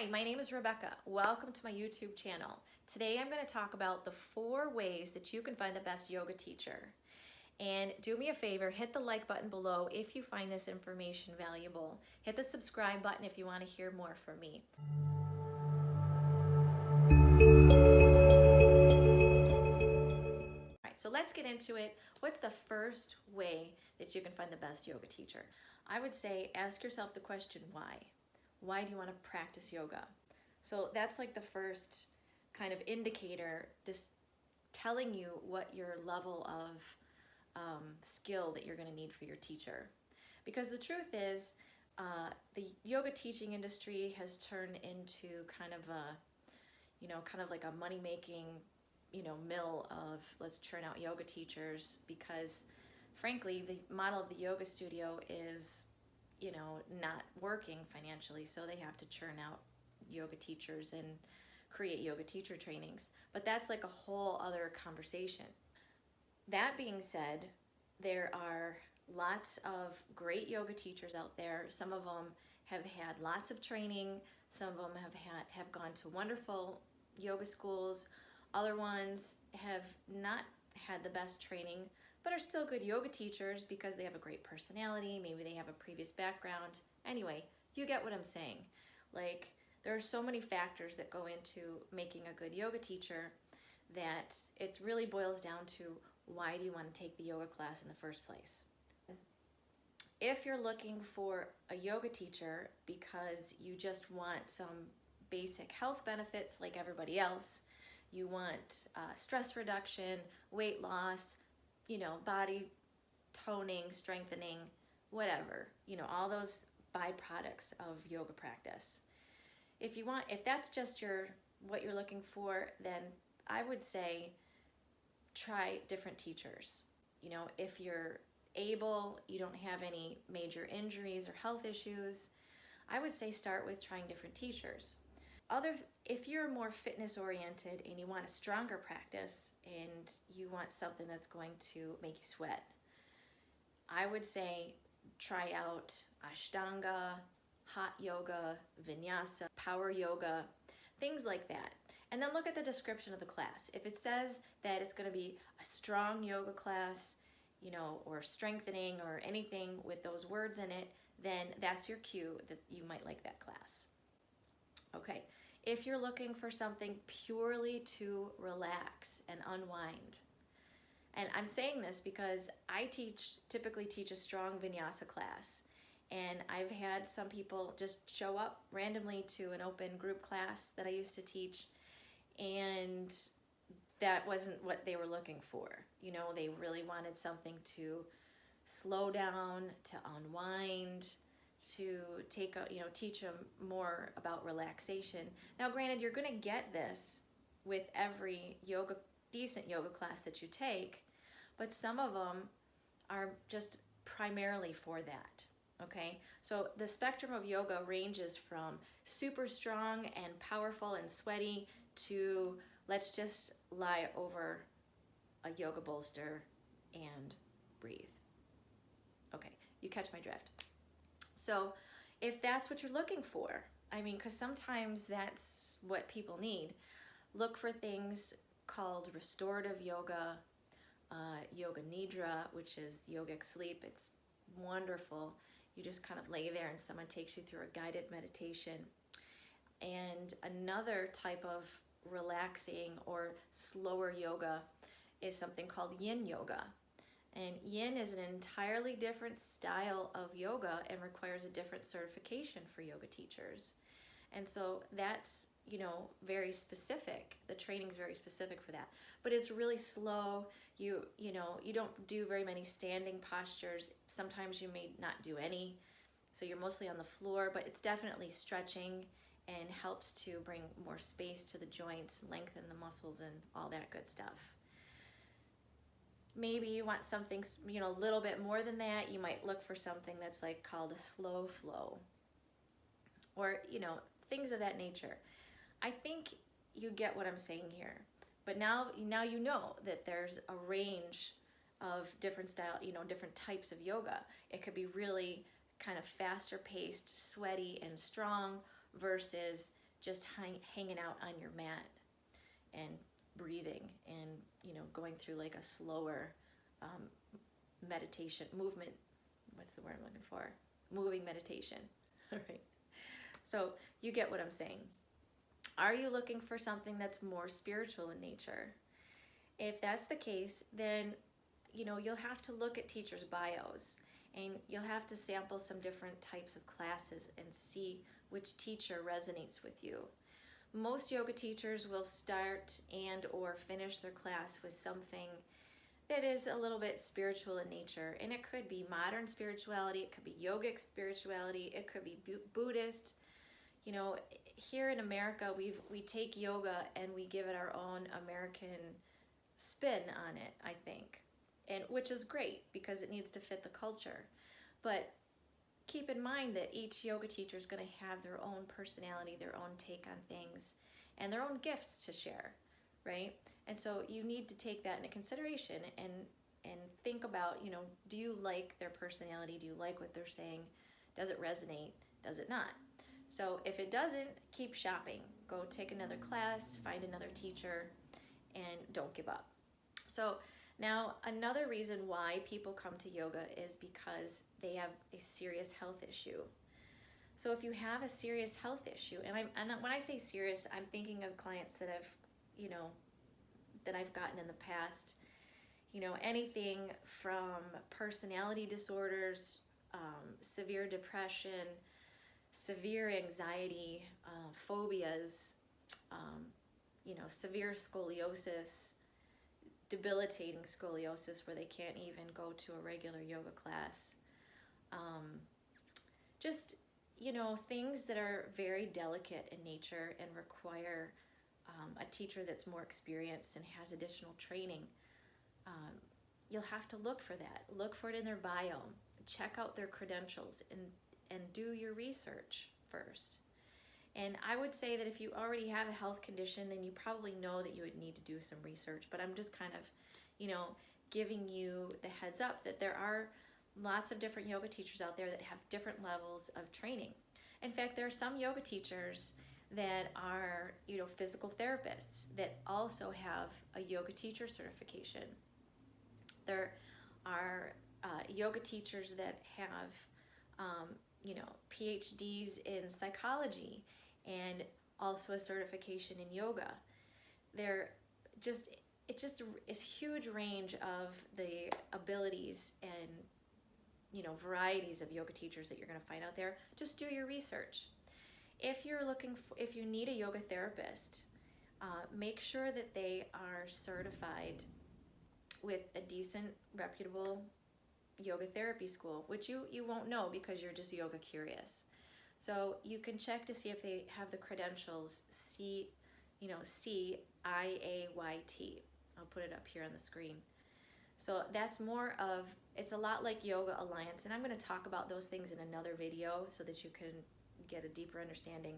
Hi, my name is Rebecca. Welcome to my YouTube channel. Today I'm going to talk about the 4 ways that you can find the best yoga teacher. And do me a favor, hit the like button below if you find this information valuable. Hit the subscribe button if you want to hear more from me. All right, so let's get into it. What's the first way that you can find the best yoga teacher? I would say ask yourself the question, why? Why do you want to practice yoga? So that's like the first kind of indicator, just telling you what your level of skill that you're going to need for your teacher. Because the truth is, the yoga teaching industry has turned into kind of like a money-making, mill of let's churn out yoga teachers, because frankly, the model of the yoga studio is, not working financially, so they have to churn out yoga teachers and create yoga teacher trainings. But that's like a whole other conversation. That being said, there are lots of great yoga teachers out there. Some of them have had lots of training. Some of them have gone to wonderful yoga schools. Other ones have not had the best training, but are still good yoga teachers because they have a great personality. Maybe they have a previous background. Anyway, you get what I'm saying. Like, there are so many factors that go into making a good yoga teacher that it really boils down to, why do you want to take the yoga class in the first place? If you're looking for a yoga teacher because you just want some basic health benefits like everybody else, you want stress reduction, weight loss, body toning, strengthening, whatever, all those byproducts of yoga practice. If that's just what you're looking for, then I would say try different teachers. If you're able, you don't have any major injuries or health issues, I would say start with trying different teachers. If you're more fitness oriented and you want a stronger practice and you want something that's going to make you sweat, I would say try out Ashtanga, hot yoga, vinyasa, power yoga, things like that. And then look at the description of the class. If it says that it's going to be a strong yoga class, or strengthening or anything with those words in it, then that's your cue that you might like that class. Okay, if you're looking for something purely to relax and unwind, and I'm saying this because I typically teach a strong vinyasa class, and I've had some people just show up randomly to an open group class that I used to teach, and that wasn't what they were looking for. They really wanted something to slow down, to unwind, to teach them more about relaxation. Now, granted, you're going to get this with every decent yoga class that you take, but some of them are just primarily for that. Okay, so the spectrum of yoga ranges from super strong and powerful and sweaty to let's just lie over a yoga bolster and breathe. Okay, you catch my drift. So if that's what you're looking for, because sometimes that's what people need, look for things called restorative yoga, yoga nidra, which is yogic sleep. It's wonderful. You just kind of lay there and someone takes you through a guided meditation. And another type of relaxing or slower yoga is something called yin yoga. And yin is an entirely different style of yoga and requires a different certification for yoga teachers. And so that's, very specific. The training's very specific for that. But it's really slow. You don't do very many standing postures. Sometimes you may not do any. So you're mostly on the floor, but it's definitely stretching and helps to bring more space to the joints, lengthen the muscles, and all that good stuff. Maybe you want something, a little bit more than that. You might look for something that's called a slow flow, or, things of that nature. I think you get what I'm saying here. But now you know that there's a range of different different types of yoga. It could be really kind of faster paced, sweaty and strong versus just hanging out on your mat and breathing and, going through like a slower meditation movement. What's the word I'm looking for? Moving meditation. All right. So you get what I'm saying. Are you looking for something that's more spiritual in nature? If that's the case, then you'll have to look at teachers' bios, and you'll have to sample some different types of classes and see which teacher resonates with you. Most yoga teachers will start and or finish their class with something that is a little bit spiritual in nature, and it could be modern spirituality, it could be yogic spirituality, it could be Buddhist. Here in America, we take yoga and we give it our own American spin on it, I think, and which is great because it needs to fit the culture. But keep in mind that each yoga teacher is going to have their own personality, their own take on things, and their own gifts to share, right? And so you need to take that into consideration and think about, do you like their personality? Do you like what they're saying? Does it resonate? Does it not? So if it doesn't, keep shopping. Go take another class, find another teacher, and don't give up. So now another reason why people come to yoga is because they have a serious health issue. So if you have a serious health issue, and when I say serious, I'm thinking of clients that have, that I've gotten in the past, anything from personality disorders, severe depression, severe anxiety, phobias, severe scoliosis, debilitating scoliosis where they can't even go to a regular yoga class. Just, things that are very delicate in nature and require a teacher that's more experienced and has additional training. You'll have to look for that. Look for it in their bio. Check out their credentials and do your research first. And I would say that if you already have a health condition, then you probably know that you would need to do some research. But I'm just kind of, giving you the heads up that there are lots of different yoga teachers out there that have different levels of training. In fact, there are some yoga teachers that are, physical therapists that also have a yoga teacher certification. There are yoga teachers that have, PhDs in psychology and also a certification in yoga. It's just a huge range of the abilities and, varieties of yoga teachers that you're going to find out there. Just do your research. If you need a yoga therapist, make sure that they are certified with a decent, reputable yoga therapy school, which you won't know because you're just yoga curious. So you can check to see if they have the credentials CIAYT. I'll put it up here on the screen. So that's it's a lot like Yoga Alliance, and I'm going to talk about those things in another video so that you can get a deeper understanding.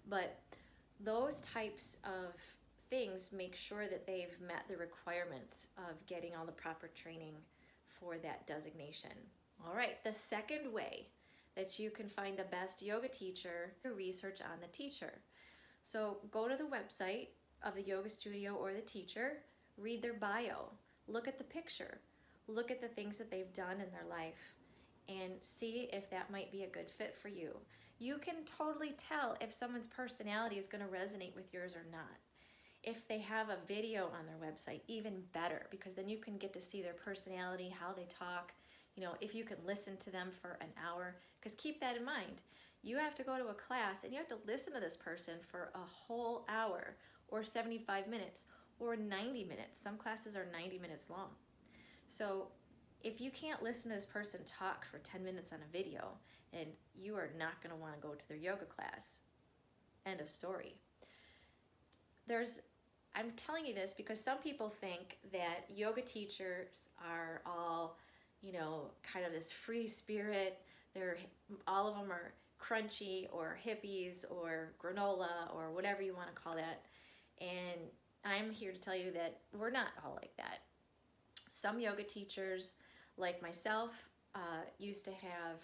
But those types of things make sure that they've met the requirements of getting all the proper training for that designation. All right, the second way that you can find the best yoga teacher, research on the teacher. So go to the website of the yoga studio or the teacher, read their bio, look at the picture, look at the things that they've done in their life, and see if that might be a good fit for you. You can totally tell if someone's personality is going to resonate with yours or not. If they have a video on their website, even better, because then you can get to see their personality, how they talk, if you can listen to them for an hour, because keep that in mind. You have to go to a class and you have to listen to this person for a whole hour or 75 minutes or 90 minutes. Some classes are 90 minutes long. So if you can't listen to this person talk for 10 minutes on a video, and you are not going to want to go to their yoga class. End of story. I'm telling you this because some people think that yoga teachers are all, kind of this free spirit. All of them are crunchy or hippies or granola or whatever you want to call that. And I'm here to tell you that we're not all like that. Some yoga teachers, like myself, used to have,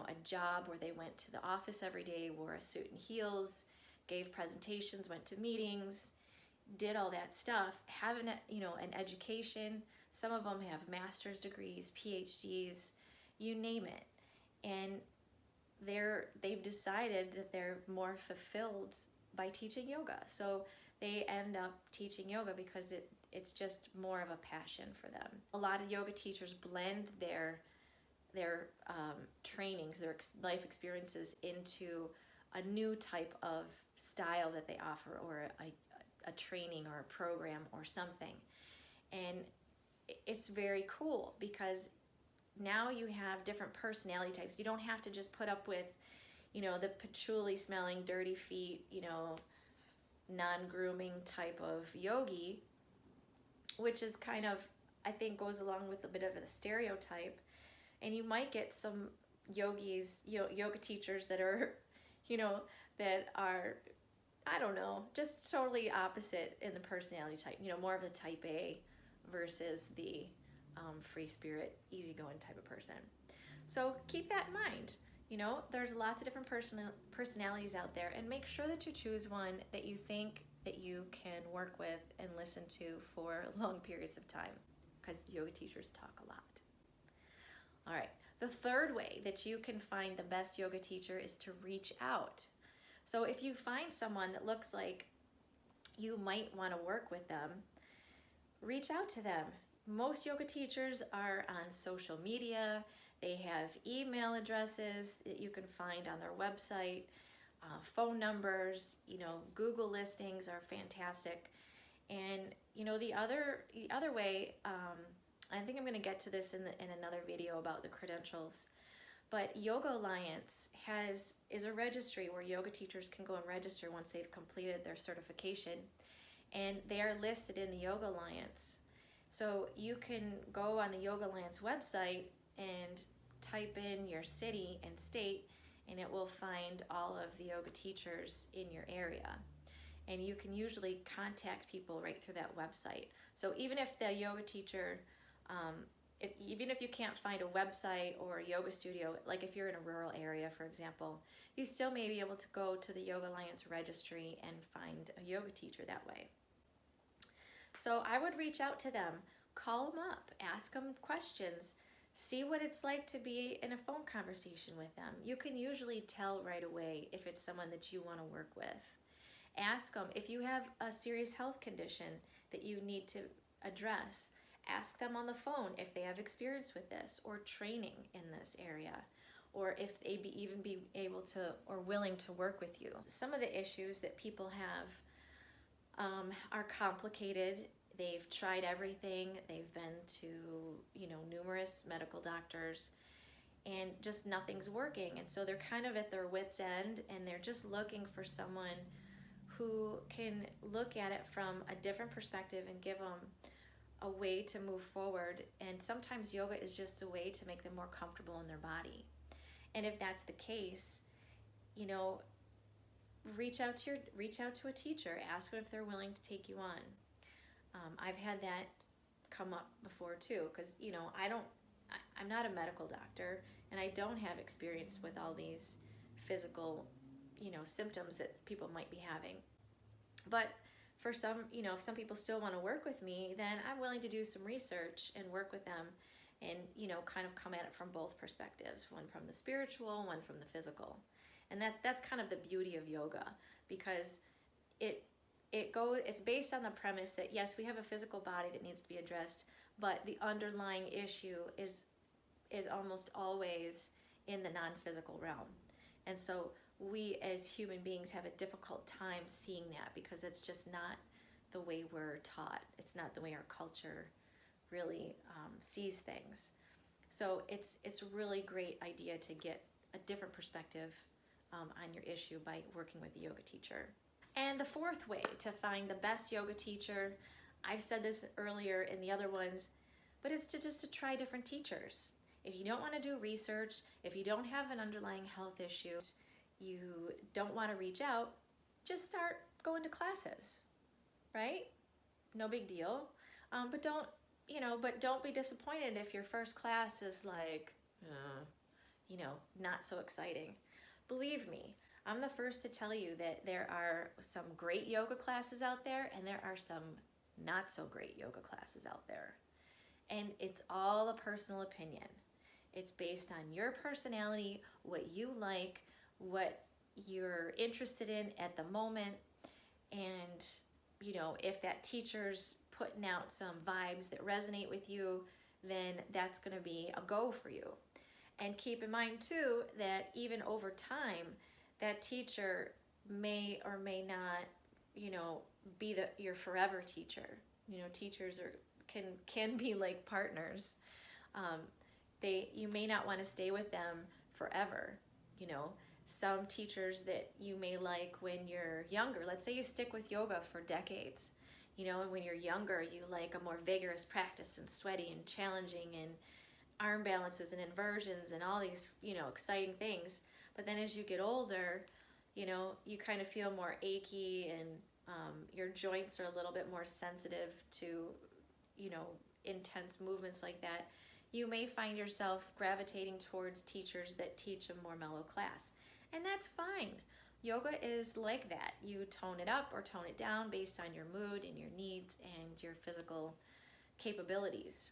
a job where they went to the office every day, wore a suit and heels, gave presentations, went to meetings, did all that stuff, have an education. Some of them have master's degrees, PhDs, you name it. And they've decided that they're more fulfilled by teaching yoga. So they end up teaching yoga because it's just more of a passion for them. A lot of yoga teachers blend their trainings, their life experiences into a new type of style that they offer, or a training or a program or something. And it's very cool because now you have different personality types. You don't have to just put up with, the patchouli smelling, dirty feet, non-grooming type of yogi, which is kind of, I think, goes along with a bit of a stereotype. And you might get some yogis, yoga teachers that are, that are, I don't know, just totally opposite in the personality type, more of a type A versus the free spirit, easygoing type of person. So keep that in mind. There's lots of different personalities out there, and make sure that you choose one that you think that you can work with and listen to for long periods of time, because yoga teachers talk a lot. All right, the third way that you can find the best yoga teacher is to reach out. So if you find someone that looks like you might want to work with them, reach out to them. Most yoga teachers are on social media. They have email addresses that you can find on their website, phone numbers, Google listings are fantastic. And, the other way, I think I'm going to get to this in another video about the credentials, but Yoga Alliance is a registry where yoga teachers can go and register once they've completed their certification, and they are listed in the Yoga Alliance. So you can go on the Yoga Alliance website and type in your city and state, and it will find all of the yoga teachers in your area. And you can usually contact people right through that website. So even if the yoga teacher, even if you can't find a website or a yoga studio, like if you're in a rural area, for example, you still may be able to go to the Yoga Alliance registry and find a yoga teacher that way. So I would reach out to them, call them up, ask them questions, see what it's like to be in a phone conversation with them. You can usually tell right away if it's someone that you want to work with. Ask them if you have a serious health condition that you need to address. Ask them on the phone if they have experience with this or training in this area, or if they even be able to or willing to work with you. Some of the issues that people have are complicated. They've tried everything. They've been to, numerous medical doctors, and just nothing's working. And so they're kind of at their wits' end, and they're just looking for someone who can look at it from a different perspective and give them a way to move forward. And sometimes yoga is just a way to make them more comfortable in their body. And if that's the case, reach out to a teacher. Ask them if they're willing to take you on. I've had that come up before too, because I'm not a medical doctor, and I don't have experience with all these physical symptoms that people might be having. But for some, if some people still want to work with me, then I'm willing to do some research and work with them, and kind of come at it from both perspectives, one from the spiritual, one from the physical. And that's kind of the beauty of yoga, because it's based on the premise that yes, we have a physical body that needs to be addressed, but the underlying issue is almost always in the non-physical realm. And so we as human beings have a difficult time seeing that, because it's just not the way we're taught. It's not the way our culture really sees things. So it's a really great idea to get a different perspective on your issue by working with a yoga teacher. And the fourth way to find the best yoga teacher, I've said this earlier in the other ones, but it's to try different teachers. If you don't want to do research, if you don't have an underlying health issue, you don't want to reach out, just start going to classes, right? No big deal. But don't be disappointed if your first class is like, not so exciting. Believe me, I'm the first to tell you that there are some great yoga classes out there and there are some not so great yoga classes out there. And it's all a personal opinion. It's based on your personality, what you like, what you're interested in at the moment. And, you know, if that teacher's putting out some vibes that resonate with you, then that's going to be a go for you. And keep in mind too that even over time, that teacher may or may not, you know, be your forever teacher. You know, teachers can be like partners. You may not want to stay with them forever. You know, some teachers that you may like when you're younger. Let's say you stick with yoga for decades. You know, and when you're younger, you like a more vigorous practice and sweaty and challenging and arm balances and inversions and all these, you know, exciting things. But then as you get older, you know, you kind of feel more achy and your joints are a little bit more sensitive to, you know, intense movements like that. You may find yourself gravitating towards teachers that teach a more mellow class. And that's fine. Yoga is like that. You tone it up or tone it down based on your mood and your needs and your physical capabilities.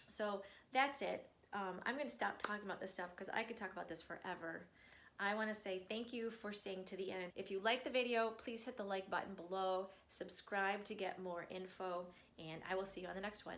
So that's it. I'm going to stop talking about this stuff because I could talk about this forever. I want to say thank you for staying to the end. If you like the video, please hit the like button below, subscribe to get more info, and I will see you on the next one.